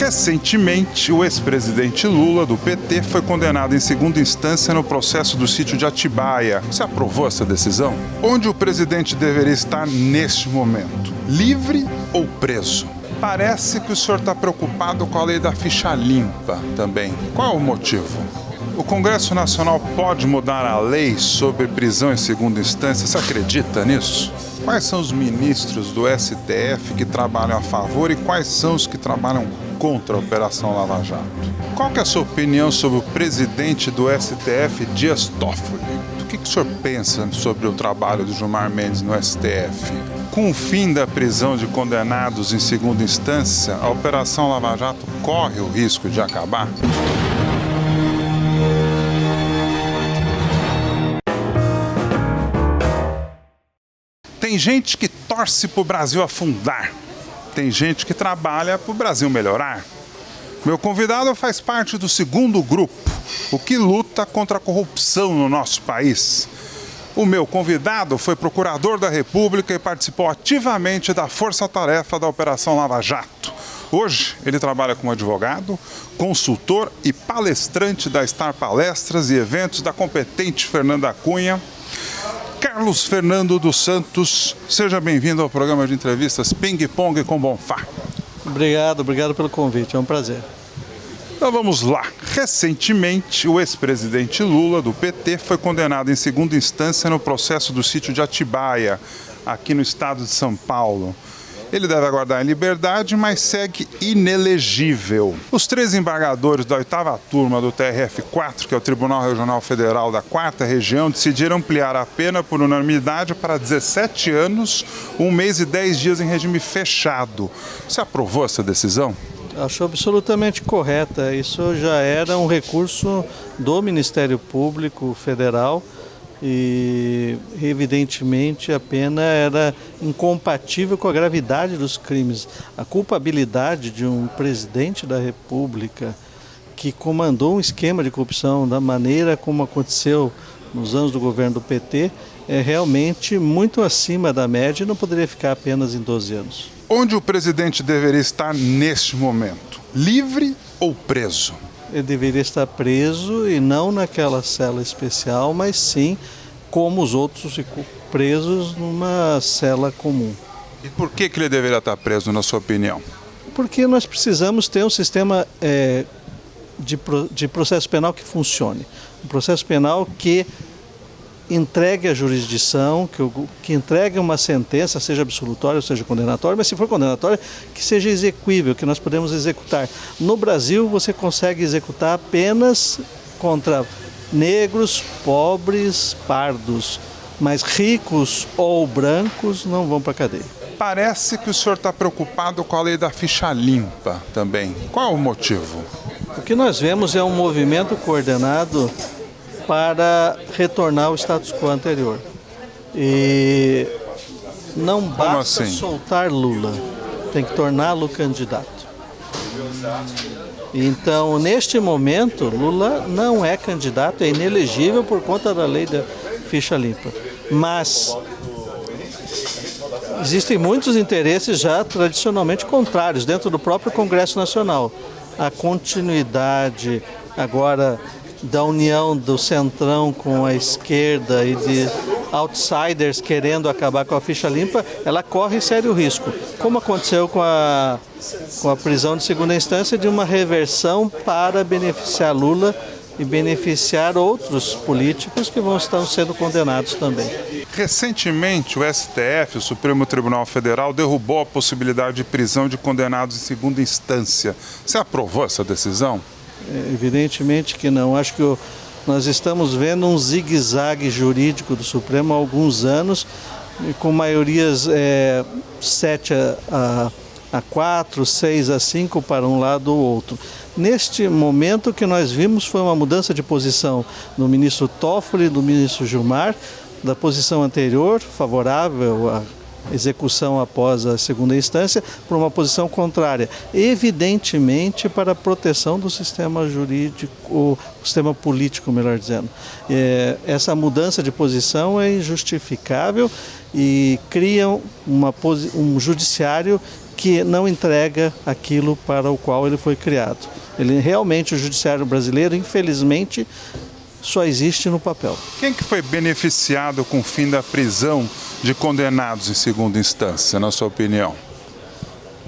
Recentemente, o ex-presidente Lula, do PT, foi condenado em segunda instância no processo do sítio de Atibaia. Você aprovou essa decisão? Onde o presidente deveria estar neste momento? Livre ou preso? Parece que o senhor está preocupado com a lei da ficha limpa também. Qual é o motivo? O Congresso Nacional pode mudar a lei sobre prisão em segunda instância? Você acredita nisso? Quais são os ministros do STF que trabalham a favor e quais são os que trabalham contra a Operação Lava Jato? Qual que é a sua opinião sobre o presidente do STF, Dias Toffoli? O que o senhor pensa sobre o trabalho do Gilmar Mendes no STF? Com o fim da prisão de condenados em segunda instância, a Operação Lava Jato corre o risco de acabar? Tem gente que torce para o Brasil afundar. Tem gente que trabalha para o Brasil melhorar. Meu convidado faz parte do segundo grupo, o que luta contra a corrupção no nosso país. O meu convidado foi procurador da República e participou ativamente da força-tarefa da Operação Lava Jato. Hoje, ele trabalha como advogado, consultor e palestrante da Star Palestras e Eventos da competente Fernanda Cunha. Carlos Fernando dos Santos, seja bem-vindo ao programa de entrevistas Ping Pong com Bonfá. Obrigado pelo convite, é um prazer. Então vamos lá. Recentemente, o ex-presidente Lula, do PT, foi condenado em segunda instância no processo do sítio de Atibaia, aqui no estado de São Paulo. Ele deve aguardar em liberdade, mas segue inelegível. Os 3 embargadores da 8ª turma do TRF4, que é o Tribunal Regional Federal da 4ª Região, decidiram ampliar a pena por unanimidade para 17 anos, 1 mês e 10 dias em regime fechado. Você aprovou essa decisão? Acho absolutamente correta. Isso já era um recurso do Ministério Público Federal e, evidentemente, a pena era incompatível com a gravidade dos crimes. A culpabilidade de um presidente da República que comandou um esquema de corrupção da maneira como aconteceu nos anos do governo do PT é realmente muito acima da média e não poderia ficar apenas em 12 anos. Onde o presidente deveria estar neste momento? Livre ou preso? Ele deveria estar preso e não naquela cela especial, mas sim como os outros presos numa cela comum. E por que ele deveria estar preso, na sua opinião? Porque nós precisamos ter um sistema de processo penal que funcione. Um processo penal que entregue a jurisdição, que entregue uma sentença, seja absolutória ou seja condenatória, mas se for condenatória, que seja exequível, que nós podemos executar. No Brasil, você consegue executar apenas contra negros, pobres, pardos, mas ricos ou brancos não vão para a cadeia. Parece que o senhor está preocupado com a lei da ficha limpa também. Qual é o motivo? O que nós vemos é um movimento coordenado para retornar ao status quo anterior. E não basta soltar Lula, tem que torná-lo candidato. Então, neste momento, Lula não é candidato, é inelegível por conta da lei da ficha limpa. Mas existem muitos interesses já tradicionalmente contrários dentro do próprio Congresso Nacional. A continuidade agora da união do centrão com a esquerda e de outsiders querendo acabar com a ficha limpa, ela corre sério risco. Como aconteceu com a prisão de segunda instância, de uma reversão para beneficiar Lula e beneficiar outros políticos que vão estar sendo condenados também. Recentemente, o STF, o Supremo Tribunal Federal, derrubou a possibilidade de prisão de condenados em segunda instância. Você aprovou essa decisão? Evidentemente que não. Acho que nós estamos vendo um zigue-zague jurídico do Supremo há alguns anos, com maiorias 7-4, 6-5 para um lado ou outro. Neste momento, o que nós vimos foi uma mudança de posição do ministro Toffoli e do ministro Gilmar, da posição anterior, favorável à execução após a segunda instância, por uma posição contrária, evidentemente para a proteção do sistema jurídico, o sistema político, melhor dizendo. Essa mudança de posição é injustificável e cria um judiciário que não entrega aquilo para o qual ele foi criado. Realmente, o judiciário brasileiro, infelizmente, só existe no papel. Quem que foi beneficiado com o fim da prisão de condenados em segunda instância, na sua opinião?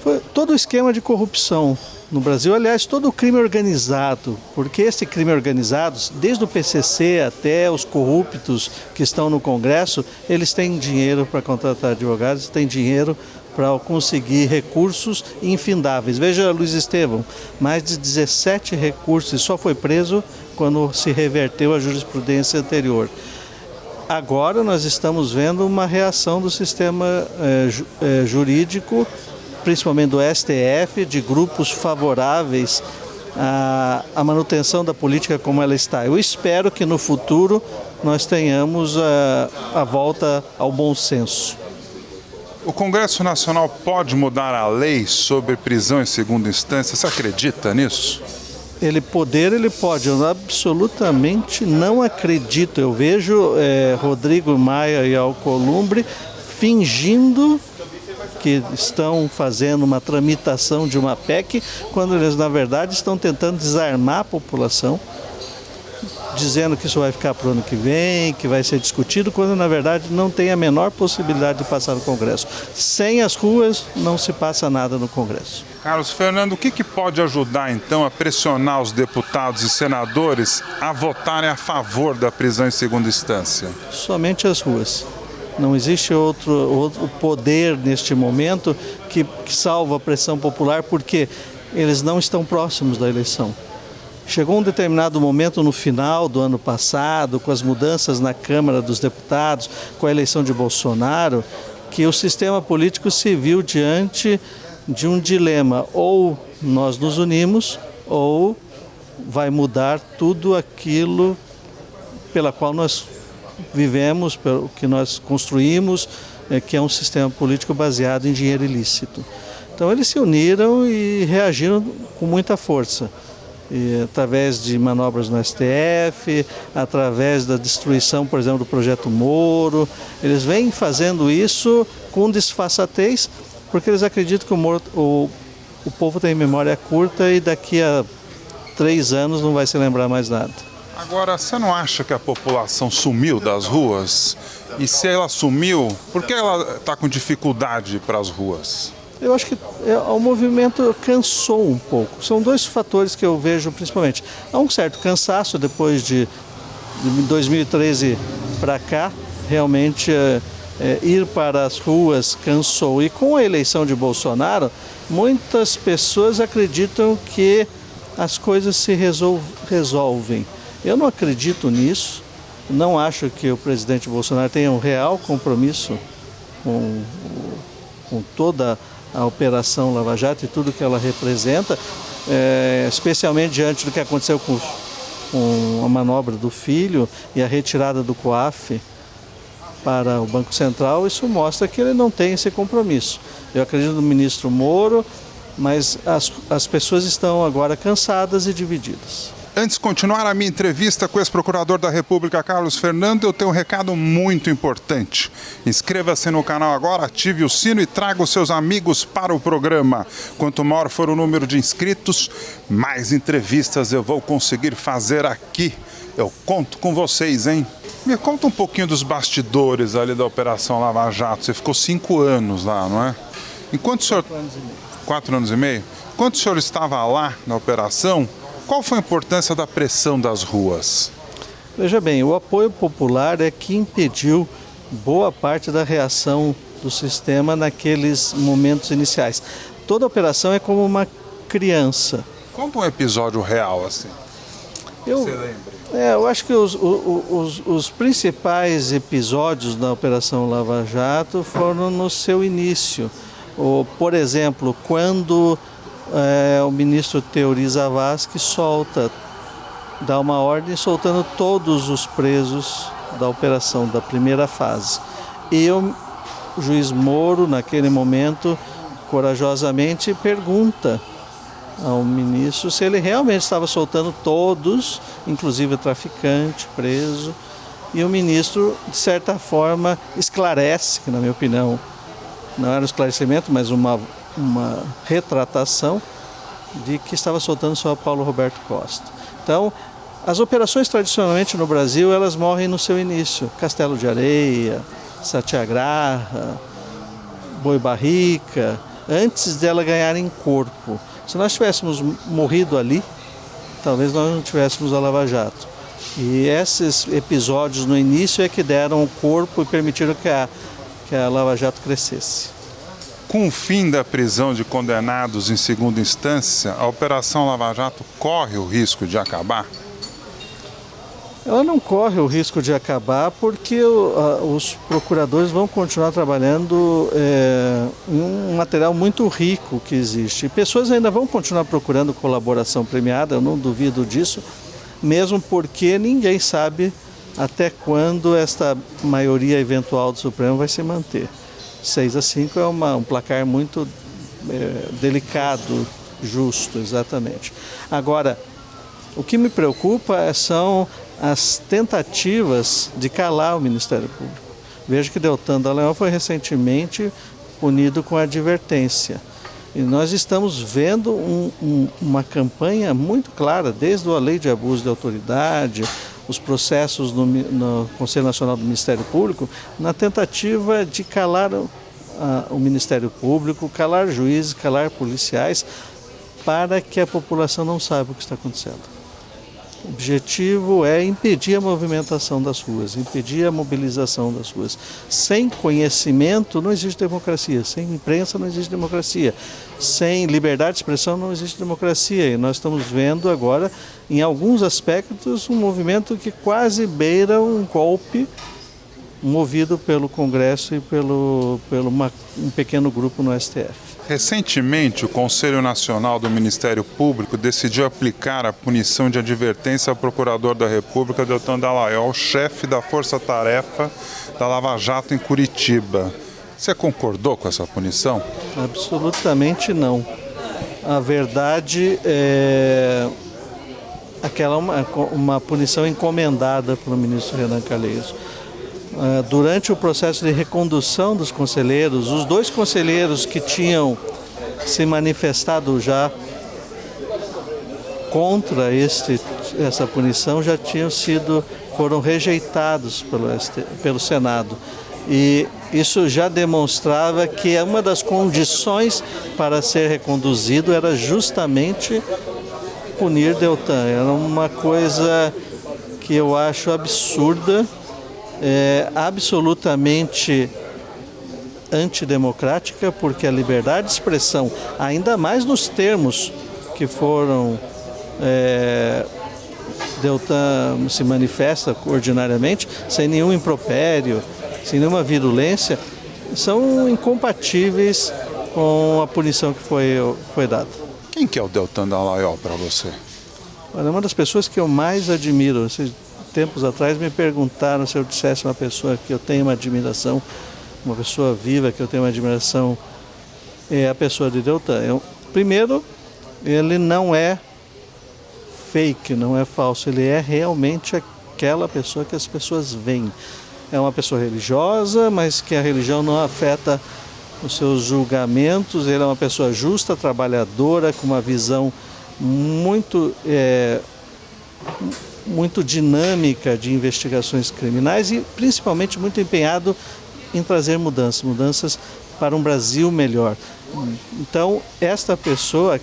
Foi todo o esquema de corrupção no Brasil, aliás, todo o crime organizado, porque esse crime organizado, desde o PCC até os corruptos que estão no Congresso, eles têm dinheiro para contratar advogados, têm dinheiro para conseguir recursos infindáveis. Veja Luiz Estevão, mais de 17 recursos, e só foi preso quando se reverteu a jurisprudência anterior. Agora nós estamos vendo uma reação do sistema jurídico, principalmente do STF, de grupos favoráveis à manutenção da política como ela está. Eu espero que no futuro nós tenhamos a volta ao bom senso. O Congresso Nacional pode mudar a lei sobre prisão em segunda instância? Você acredita nisso? Ele pode. Eu absolutamente não acredito. Eu vejo Rodrigo Maia e Alcolumbre fingindo que estão fazendo uma tramitação de uma PEC, quando eles, na verdade, estão tentando desarmar a população, dizendo que isso vai ficar para o ano que vem, que vai ser discutido, quando, na verdade, não tem a menor possibilidade de passar no Congresso. Sem as ruas, não se passa nada no Congresso. Carlos Fernando, o que pode ajudar, então, a pressionar os deputados e senadores a votarem a favor da prisão em segunda instância? Somente as ruas. Não existe outro poder neste momento que salva a pressão popular, porque eles não estão próximos da eleição. Chegou um determinado momento no final do ano passado, com as mudanças na Câmara dos Deputados, com a eleição de Bolsonaro, que o sistema político se viu diante de um dilema: ou nós nos unimos, ou vai mudar tudo aquilo pela qual nós vivemos, pelo que nós construímos, que é um sistema político baseado em dinheiro ilícito. Então eles se uniram e reagiram com muita força, através de manobras no STF, através da destruição, por exemplo, do projeto Moro. Eles vêm fazendo isso com disfarçatez, porque eles acreditam que o povo tem memória curta e daqui a 3 anos não vai se lembrar mais nada. Agora, você não acha que a população sumiu das ruas? E se ela sumiu, por que ela está com dificuldade para as ruas? Eu acho que o movimento cansou um pouco. São 2 fatores que eu vejo principalmente. Há um certo cansaço depois de 2013 para cá, realmente ir para as ruas cansou. E com a eleição de Bolsonaro, muitas pessoas acreditam que as coisas se resolvem. Eu não acredito nisso, não acho que o presidente Bolsonaro tenha um real compromisso com toda a Operação Lava Jato e tudo que ela representa, especialmente diante do que aconteceu com a manobra do filho e a retirada do COAF para o Banco Central. Isso mostra que ele não tem esse compromisso. Eu acredito no ministro Moro, mas as pessoas estão agora cansadas e divididas. Antes de continuar a minha entrevista com o ex-procurador da República, Carlos Fernando, eu tenho um recado muito importante. Inscreva-se no canal agora, ative o sino e traga os seus amigos para o programa. Quanto maior for o número de inscritos, mais entrevistas eu vou conseguir fazer aqui. Eu conto com vocês, hein? Me conta um pouquinho dos bastidores ali da Operação Lava Jato. Você ficou 5 anos lá, não é? Enquanto o senhor... 4 anos e meio. 4 anos e meio? Enquanto o senhor estava lá na operação, qual foi a importância da pressão das ruas? Veja bem, o apoio popular é que impediu boa parte da reação do sistema naqueles momentos iniciais. Toda operação é como uma criança. Conta um episódio real, assim. Você lembra? Eu acho que os principais episódios da Operação Lava Jato foram no seu início. Por exemplo, quando o ministro Teori Zavascki dá uma ordem soltando todos os presos da operação, da primeira fase. E o juiz Moro, naquele momento, corajosamente pergunta ao ministro se ele realmente estava soltando todos, inclusive o traficante preso. E o ministro, de certa forma, esclarece, que na minha opinião não era um esclarecimento, mas uma uma retratação de que estava soltando só Paulo Roberto Costa. Então, as operações tradicionalmente no Brasil, elas morrem no seu início. Castelo de Areia, Satyagraha, Boi Barrica, antes dela ganharem corpo. Se nós tivéssemos morrido ali, talvez nós não tivéssemos a Lava Jato. E esses episódios no início é que deram o corpo e permitiram que a Lava Jato crescesse. Com o fim da prisão de condenados em segunda instância, a Operação Lava Jato corre o risco de acabar? Ela não corre o risco de acabar porque os procuradores vão continuar trabalhando em um material muito rico que existe. E pessoas ainda vão continuar procurando colaboração premiada, eu não duvido disso, mesmo porque ninguém sabe até quando esta maioria eventual do Supremo vai se manter. 6-5 é um placar muito delicado, justo, exatamente. Agora, o que me preocupa são as tentativas de calar o Ministério Público. Veja que Deltan Dallagnol foi recentemente punido com advertência. E nós estamos vendo uma campanha muito clara, desde a lei de abuso de autoridade, os processos no Conselho Nacional do Ministério Público, na tentativa de calar o Ministério Público, calar juízes, calar policiais, para que a população não saiba o que está acontecendo. O objetivo é impedir a movimentação das ruas, impedir a mobilização das ruas. Sem conhecimento não existe democracia, sem imprensa não existe democracia, sem liberdade de expressão não existe democracia. E nós estamos vendo agora, em alguns aspectos, um movimento que quase beira um golpe movido pelo Congresso e pelo um pequeno grupo no STF. Recentemente, o Conselho Nacional do Ministério Público decidiu aplicar a punição de advertência ao procurador da República, Deltan Dallagnol, chefe da Força-Tarefa da Lava Jato em Curitiba. Você concordou com essa punição? Absolutamente não. A verdade é aquela uma punição encomendada pelo ministro Renan Calheiros. Durante o processo de recondução dos conselheiros, os 2 conselheiros que tinham se manifestado já contra essa punição já foram rejeitados pelo Senado. E isso já demonstrava que uma das condições para ser reconduzido era justamente punir Deltan. Era uma coisa que eu acho absurda, absolutamente antidemocrática, porque a liberdade de expressão, ainda mais nos termos que foram Deltan se manifesta ordinariamente, sem nenhum impropério, sem nenhuma virulência, são incompatíveis com a punição que foi dada. Quem que é o Deltan Dallagnol para você? Olha, uma das pessoas que eu mais admiro. Tempos atrás me perguntaram se eu dissesse uma pessoa que eu tenho uma admiração, uma pessoa viva que eu tenho uma admiração, é a pessoa de Deltan. Primeiro, ele não é fake, não é falso, ele é realmente aquela pessoa que as pessoas veem. É uma pessoa religiosa, mas que a religião não afeta os seus julgamentos. Ele é uma pessoa justa, trabalhadora, com uma visão muito dinâmica de investigações criminais e principalmente muito empenhado em trazer mudanças para um Brasil melhor. Então, essa pessoa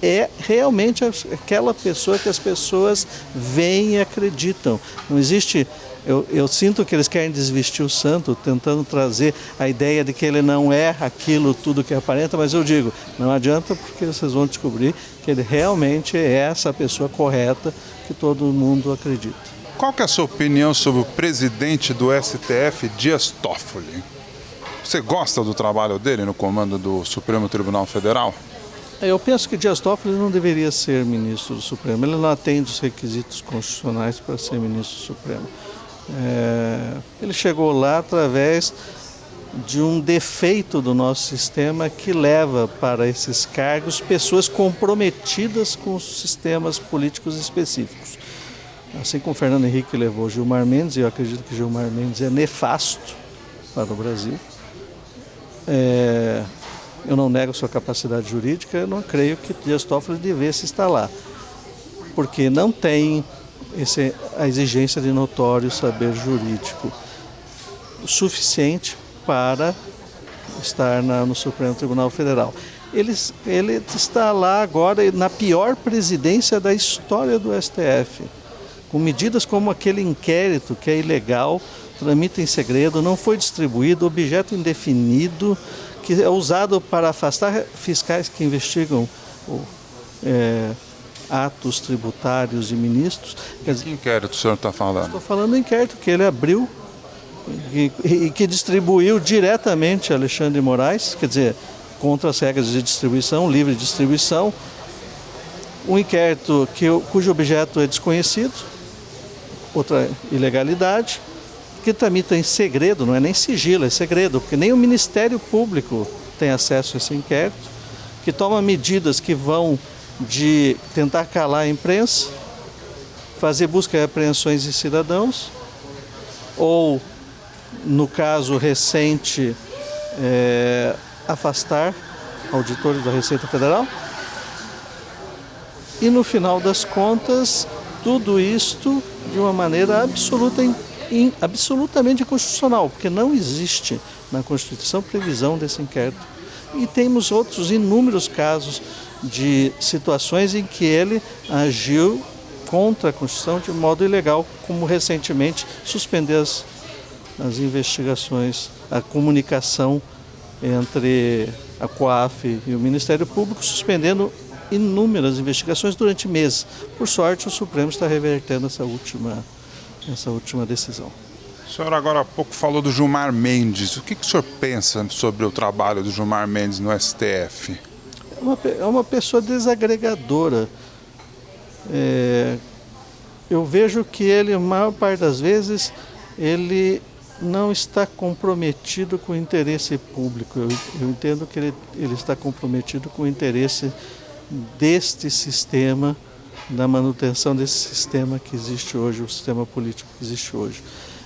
é realmente aquela pessoa que as pessoas veem e acreditam. Não existe... Eu sinto que eles querem desvestir o santo, tentando trazer a ideia de que ele não é aquilo tudo que aparenta, mas eu digo, não adianta, porque vocês vão descobrir que ele realmente é essa pessoa correta que todo mundo acredita. Qual que é a sua opinião sobre o presidente do STF, Dias Toffoli? Você gosta do trabalho dele no comando do Supremo Tribunal Federal? Eu penso que Dias Toffoli não deveria ser ministro do Supremo. Ele não atende os requisitos constitucionais para ser ministro do Supremo. Ele chegou lá através de um defeito do nosso sistema que leva para esses cargos pessoas comprometidas com os sistemas políticos específicos. Assim como Fernando Henrique levou Gilmar Mendes, e eu acredito que Gilmar Mendes é nefasto para o Brasil. eu não nego sua capacidade jurídica, eu não creio que Dias Toffoli devesse estar lá, porque não tem a exigência de notório saber jurídico suficiente para estar no Supremo Tribunal Federal. Ele está lá agora na pior presidência da história do STF, com medidas como aquele inquérito que é ilegal, tramita em segredo, não foi distribuído, objeto indefinido, que é usado para afastar fiscais que investigam atos tributários de ministros. Que inquérito o senhor está falando? Estou falando do inquérito que ele abriu e que distribuiu diretamente a Alexandre de Moraes, quer dizer, contra as regras de distribuição, livre distribuição. Um inquérito cujo objeto é desconhecido, outra ilegalidade, que tramita em segredo, não é nem sigilo, é segredo, porque nem o Ministério Público tem acesso a esse inquérito, que toma medidas que vão de tentar calar a imprensa, fazer busca e apreensões de cidadãos, ou, no caso recente, afastar auditores da Receita Federal. E no final das contas, tudo isto de uma maneira absolutamente inconstitucional, porque não existe na Constituição previsão desse inquérito. E temos outros inúmeros casos de situações em que ele agiu contra a Constituição de modo ilegal, como recentemente suspender as investigações, a comunicação entre a COAF e o Ministério Público, suspendendo inúmeras investigações durante meses. Por sorte, o Supremo está revertendo essa última decisão. O senhor agora há pouco falou do Gilmar Mendes. O que o senhor pensa sobre o trabalho do Gilmar Mendes no STF? É uma pessoa desagregadora. Eu vejo que ele, a maior parte das vezes, ele não está comprometido com o interesse público. Eu entendo que ele está comprometido com o interesse deste sistema, da manutenção desse sistema que existe hoje, o sistema político que existe hoje.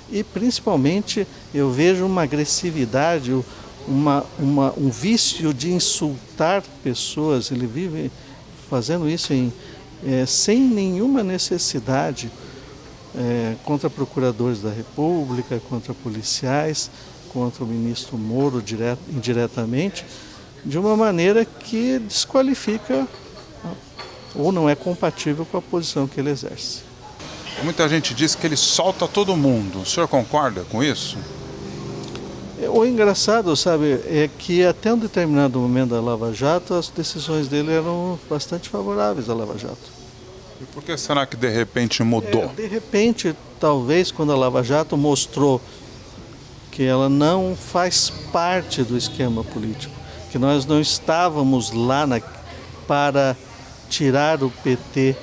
E principalmente eu vejo uma agressividade, um vício de insultar pessoas. Ele vive fazendo isso sem nenhuma necessidade, contra procuradores da República, contra policiais, contra o ministro Moro indiretamente, de uma maneira que desqualifica ou não é compatível com a posição que ele exerce. Muita gente diz que ele solta todo mundo. O senhor concorda com isso? O engraçado, sabe, é que até um determinado momento da Lava Jato, as decisões dele eram bastante favoráveis à Lava Jato. E por que será que de repente mudou? De repente, talvez quando a Lava Jato mostrou que ela não faz parte do esquema político, que nós não estávamos lá para tirar o PT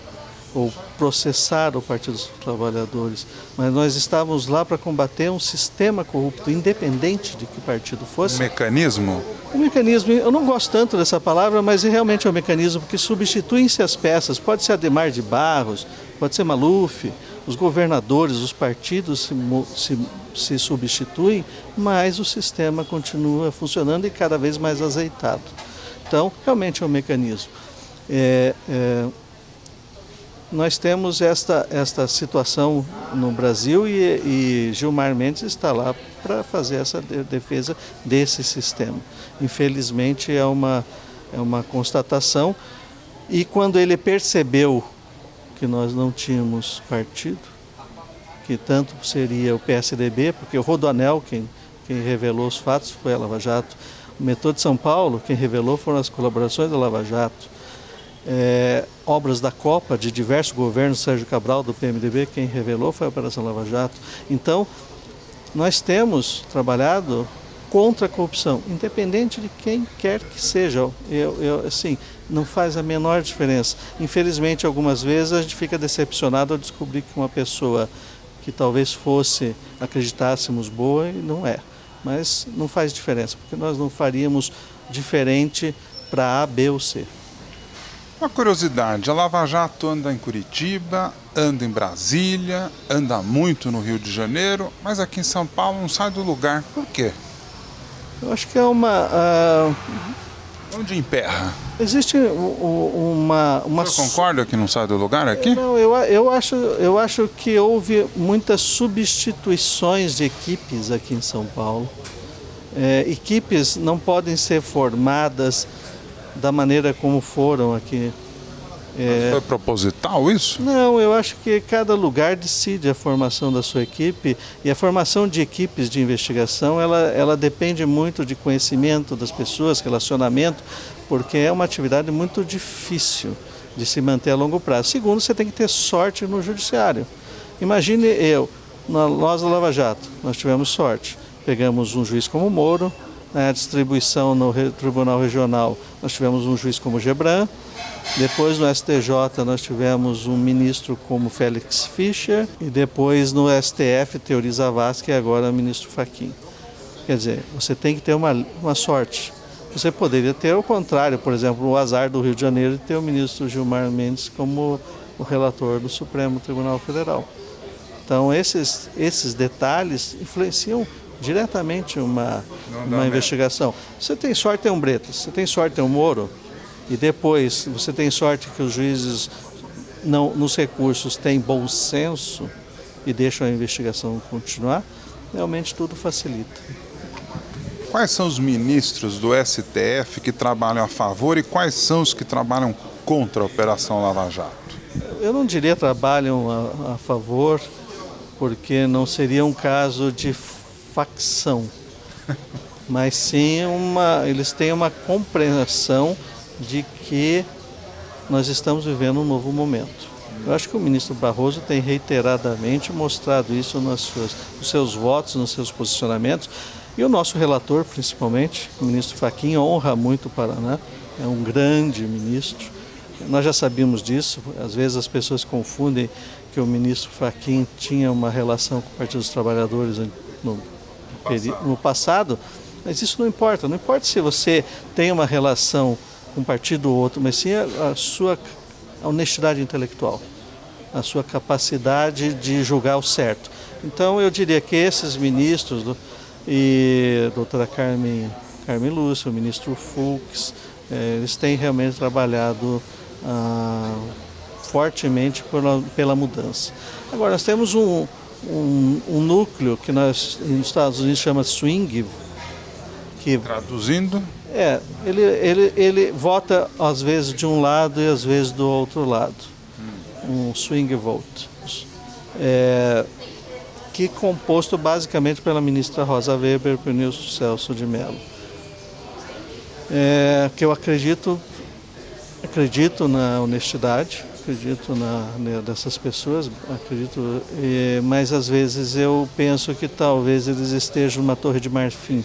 ou processar o Partido dos Trabalhadores, mas nós estávamos lá para combater um sistema corrupto, independente de que partido fosse. Um mecanismo? Um mecanismo, eu não gosto tanto dessa palavra, mas realmente é um mecanismo porque substituem-se as peças. Pode ser Adhemar de Barros, pode ser Maluf, os governadores, os partidos se substituem, mas o sistema continua funcionando e cada vez mais azeitado. Então, realmente é um mecanismo. Nós temos esta situação no Brasil e Gilmar Mendes está lá para fazer essa defesa desse sistema. Infelizmente é uma constatação, e quando ele percebeu que nós não tínhamos partido, que tanto seria o PSDB, porque o Rodoanel, quem revelou os fatos foi a Lava Jato, o metrô de São Paulo, quem revelou foram as colaborações da Lava Jato, obras da Copa de diversos governos, Sérgio Cabral do PMDB, quem revelou foi a Operação Lava Jato. Então, nós temos trabalhado contra a corrupção, independente de quem quer que seja. Assim, não faz a menor diferença. Infelizmente, algumas vezes a gente fica decepcionado ao descobrir que uma pessoa que talvez acreditássemos boa, e não é. Mas não faz diferença, porque nós não faríamos diferente para A, B ou C. Uma curiosidade, a Lava Jato anda em Curitiba, anda em Brasília, anda muito no Rio de Janeiro, mas aqui em São Paulo não sai do lugar. Por quê? Eu acho que Onde emperra? Existe uma O senhor concorda que não sai do lugar aqui? Não, eu acho que houve muitas substituições de equipes aqui em São Paulo. Equipes não podem ser formadas da maneira como foram aqui. Mas foi proposital isso? Não, eu acho que cada lugar decide a formação da sua equipe, e a formação de equipes de investigação, ela depende muito de conhecimento das pessoas, relacionamento, porque é uma atividade muito difícil de se manter a longo prazo. Segundo, você tem que ter sorte no judiciário. Imagine nós da Lava Jato, nós tivemos sorte. Pegamos um juiz como Moro, na distribuição no Tribunal Regional nós tivemos um juiz como Gebran, depois no STJ nós tivemos um ministro como Félix Fischer, e depois no STF Teori Zavascki e agora o ministro Fachin. Quer dizer, você tem que ter uma sorte. Você poderia ter o contrário, por exemplo, o azar do Rio de Janeiro de ter o ministro Gilmar Mendes como o relator do Supremo Tribunal Federal. Então esses detalhes influenciam diretamente uma investigação. Você tem sorte, tem um Bretas, você tem sorte, tem um Moro, e depois você tem sorte que os juízes nos recursos têm bom senso e deixam a investigação continuar, realmente tudo facilita. Quais são os ministros do STF que trabalham a favor e quais são os que trabalham contra a Operação Lava Jato? Eu não diria trabalham a favor, porque não seria um caso de facção, mas sim eles têm uma compreensão de que nós estamos vivendo um novo momento. Eu acho que o ministro Barroso tem reiteradamente mostrado isso nos seus votos, nos seus posicionamentos, e o nosso relator, principalmente, o ministro Fachin, honra muito o Paraná, é um grande ministro. Nós já sabíamos disso, às vezes as pessoas confundem que o ministro Fachin tinha uma relação com o Partido dos Trabalhadores no passado, mas isso não importa se você tem uma relação com um partido ou outro, mas sim a sua honestidade intelectual, a sua capacidade de julgar o certo. Então eu diria que esses ministros, e a doutora Carmen Lúcia, o ministro Fux, eles têm realmente trabalhado fortemente pela mudança. Agora, nós temos um núcleo que nós, nos Estados Unidos, chama swing, que... Traduzindo? Ele vota às vezes de um lado e às vezes do outro lado. Um swing vote. Que é composto basicamente pela ministra Rosa Weber e pelo ministro Celso de Mello. Que eu acredito na honestidade, acredito dessas pessoas, mas às vezes eu penso que talvez eles estejam numa torre de marfim.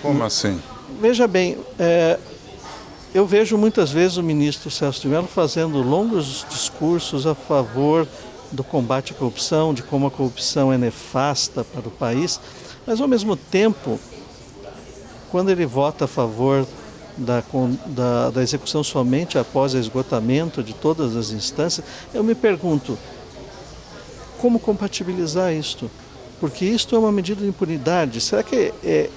Como assim? Veja bem, eu vejo muitas vezes o ministro Celso de Mello fazendo longos discursos a favor do combate à corrupção, de como a corrupção é nefasta para o país, mas ao mesmo tempo, quando ele vota a favor da execução somente após o esgotamento de todas as instâncias, eu me pergunto, como compatibilizar isto? Porque isto é uma medida de impunidade.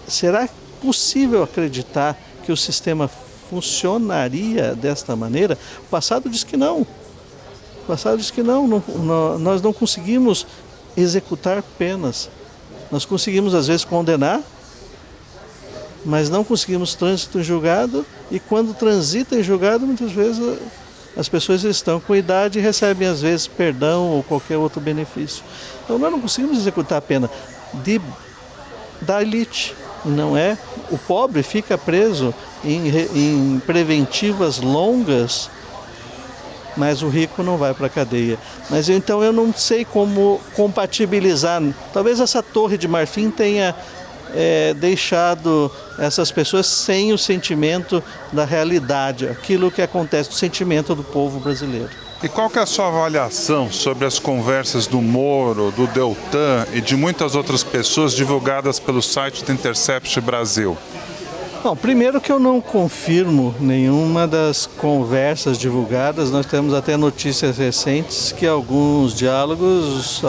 Será possível acreditar que o sistema funcionaria desta maneira? O passado diz que não. O passado diz que nós não conseguimos executar penas. Nós conseguimos, às vezes, condenar, mas não conseguimos trânsito em julgado, e quando transita em julgado, muitas vezes as pessoas estão com idade e recebem, às vezes, perdão ou qualquer outro benefício. Então, nós não conseguimos executar a pena da elite, não é? O pobre fica preso em preventivas longas, mas o rico não vai para a cadeia. Mas então eu não sei como compatibilizar. Talvez essa torre de marfim tenha deixado essas pessoas sem o sentimento da realidade, aquilo que acontece, o sentimento do povo brasileiro. E qual que é a sua avaliação sobre as conversas do Moro, do Deltan e de muitas outras pessoas divulgadas pelo site do Intercept Brasil? Bom, primeiro que eu não confirmo nenhuma das conversas divulgadas. Nós temos até notícias recentes que alguns diálogos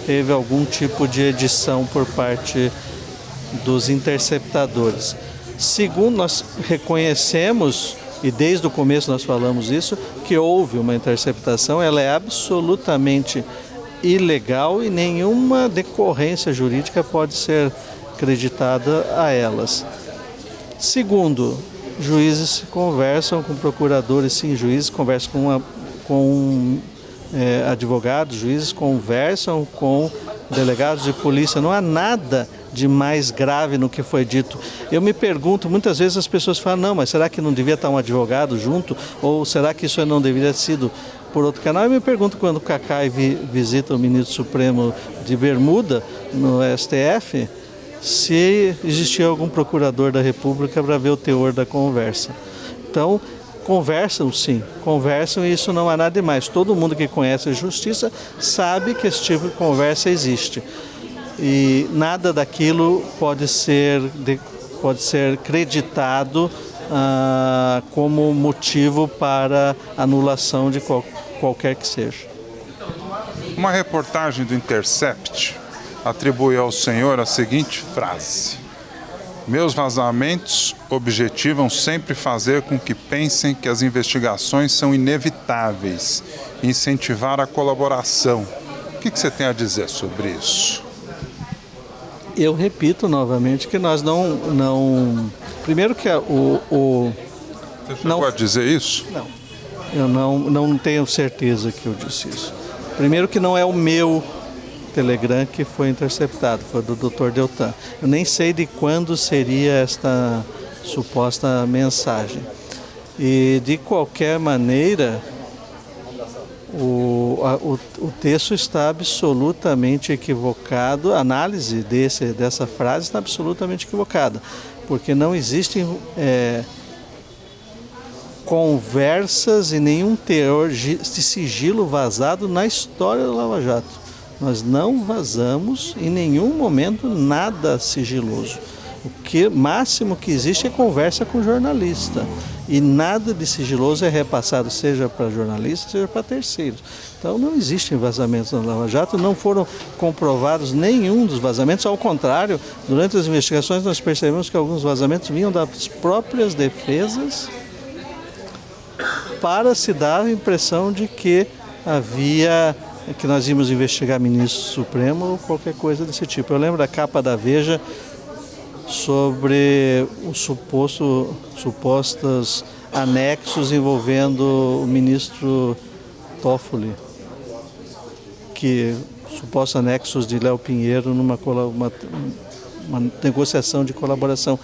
teve algum tipo de edição por parte dos interceptadores. Segundo, nós reconhecemos, e desde o começo nós falamos isso, que houve uma interceptação, ela é absolutamente ilegal e nenhuma decorrência jurídica pode ser acreditada a elas. Segundo, juízes conversam com procuradores, sim, juízes conversam com advogados, juízes conversam com delegados de polícia, não há nada de mais grave no que foi dito. Eu me pergunto, muitas vezes as pessoas falam, não, mas será que não devia estar um advogado junto? Ou será que isso não deveria ter sido por outro canal? Eu me pergunto quando o Cacai visita o ministro Supremo de Bermuda, no STF, se existia algum procurador da República para ver o teor da conversa. Então, conversam sim, conversam e isso não há nada demais. Todo mundo que conhece a justiça sabe que esse tipo de conversa existe. E nada daquilo pode ser creditado como motivo para anulação de qualquer que seja. Uma reportagem do Intercept atribui ao senhor a seguinte frase: meus vazamentos objetivam sempre fazer com que pensem que as investigações são inevitáveis, incentivar a colaboração. O que você tem a dizer sobre isso? Eu repito novamente que nós não primeiro que Você chegou a dizer isso? Não, eu não tenho certeza que eu disse isso. Primeiro que não é o meu Telegram que foi interceptado, foi do Dr. Deltan. Eu nem sei de quando seria esta suposta mensagem. E de qualquer maneira, o texto está absolutamente equivocado, a análise dessa frase está absolutamente equivocada, porque não existem conversas e nenhum teor de sigilo vazado na história do Lava Jato. Nós não vazamos em nenhum momento nada sigiloso. O máximo que existe é conversa com jornalista. E nada de sigiloso é repassado, seja para jornalistas, seja para terceiros. Então não existem vazamentos no Lava Jato, não foram comprovados nenhum dos vazamentos. Ao contrário, durante as investigações nós percebemos que alguns vazamentos vinham das próprias defesas para se dar a impressão de que que nós íamos investigar ministro supremo ou qualquer coisa desse tipo. Eu lembro da capa da Veja sobre os supostos anexos envolvendo o ministro Toffoli, supostos anexos de Léo Pinheiro numa negociação de colaboração.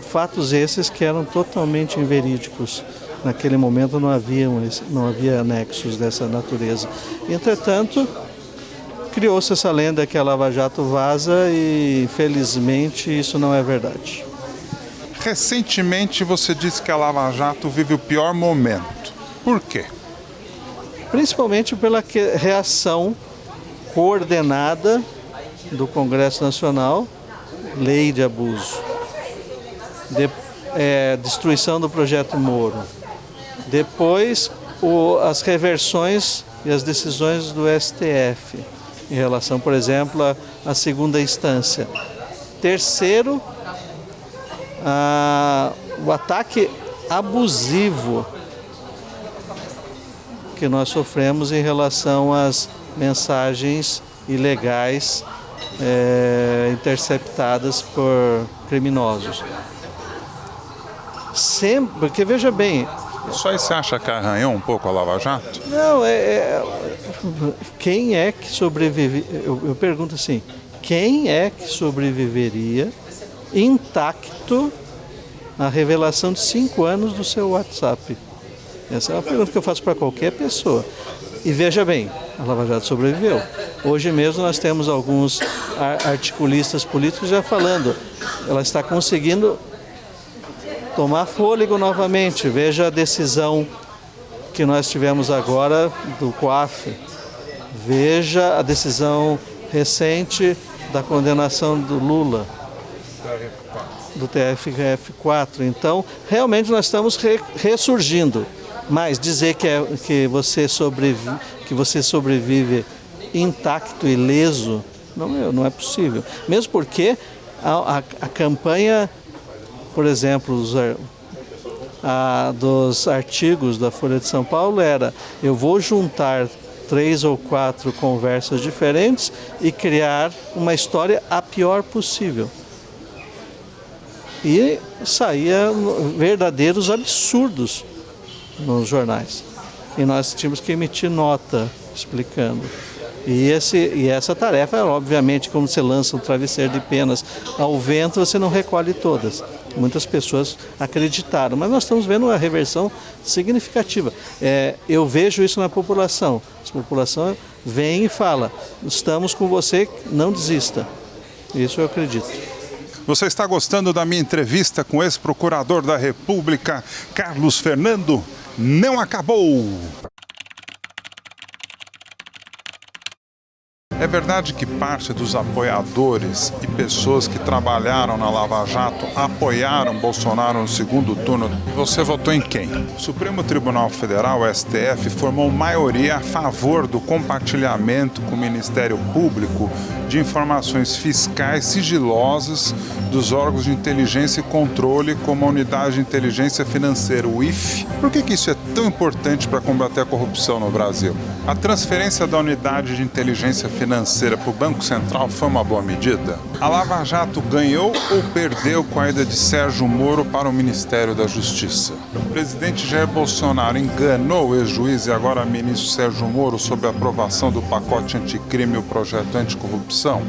Fatos esses que eram totalmente inverídicos. Naquele momento não havia anexos dessa natureza. Entretanto, criou-se essa lenda que a Lava Jato vaza e, infelizmente, isso não é verdade. Recentemente você disse que a Lava Jato vive o pior momento. Por quê? Principalmente pela reação coordenada do Congresso Nacional, lei de abuso, destruição do projeto Moro. Depois, as reversões e as decisões do STF, em relação, por exemplo, à segunda instância. Terceiro, o ataque abusivo que nós sofremos em relação às mensagens ilegais interceptadas por criminosos. Sempre, porque veja bem... Isso aí você acha que arranhou um pouco a Lava Jato? Não, quem é que sobrevive? Eu pergunto assim, quem é que sobreviveria intacto à revelação de 5 anos do seu WhatsApp? Essa é uma pergunta que eu faço para qualquer pessoa. E veja bem, a Lava Jato sobreviveu. Hoje mesmo nós temos alguns articulistas políticos já falando, ela está conseguindo tomar fôlego novamente. Veja a decisão que nós tivemos agora do COAF. Veja a decisão recente da condenação do Lula, do TRF4. Então, realmente nós estamos ressurgindo. Mas dizer que você sobrevive intacto e ileso, não é possível. Mesmo porque a campanha por exemplo, dos artigos da Folha de São Paulo era: eu vou juntar 3 ou 4 conversas diferentes e criar uma história a pior possível. E saía verdadeiros absurdos nos jornais. E nós tínhamos que emitir nota explicando. E essa tarefa, obviamente, como você lança um travesseiro de penas ao vento, você não recolhe todas. Muitas pessoas acreditaram, mas nós estamos vendo uma reversão significativa. Eu vejo isso na população. A população vem e fala: estamos com você, não desista. Isso eu acredito. Você está gostando da minha entrevista com o ex-procurador da República, Carlos Fernando? Não acabou! É verdade que parte dos apoiadores e pessoas que trabalharam na Lava Jato apoiaram Bolsonaro no segundo turno. Você votou em quem? O Supremo Tribunal Federal, o STF, formou maioria a favor do compartilhamento com o Ministério Público de informações fiscais sigilosas dos órgãos de inteligência e controle, como a Unidade de Inteligência Financeira, o IFE. Por que isso é tão importante para combater a corrupção no Brasil? A transferência da Unidade de Inteligência Financeira para o Banco Central foi uma boa medida? A Lava Jato ganhou ou perdeu com a ida de Sérgio Moro para o Ministério da Justiça? O presidente Jair Bolsonaro enganou o ex-juiz e agora ministro Sérgio Moro sobre a aprovação do pacote anticrime e o projeto anticorrupção?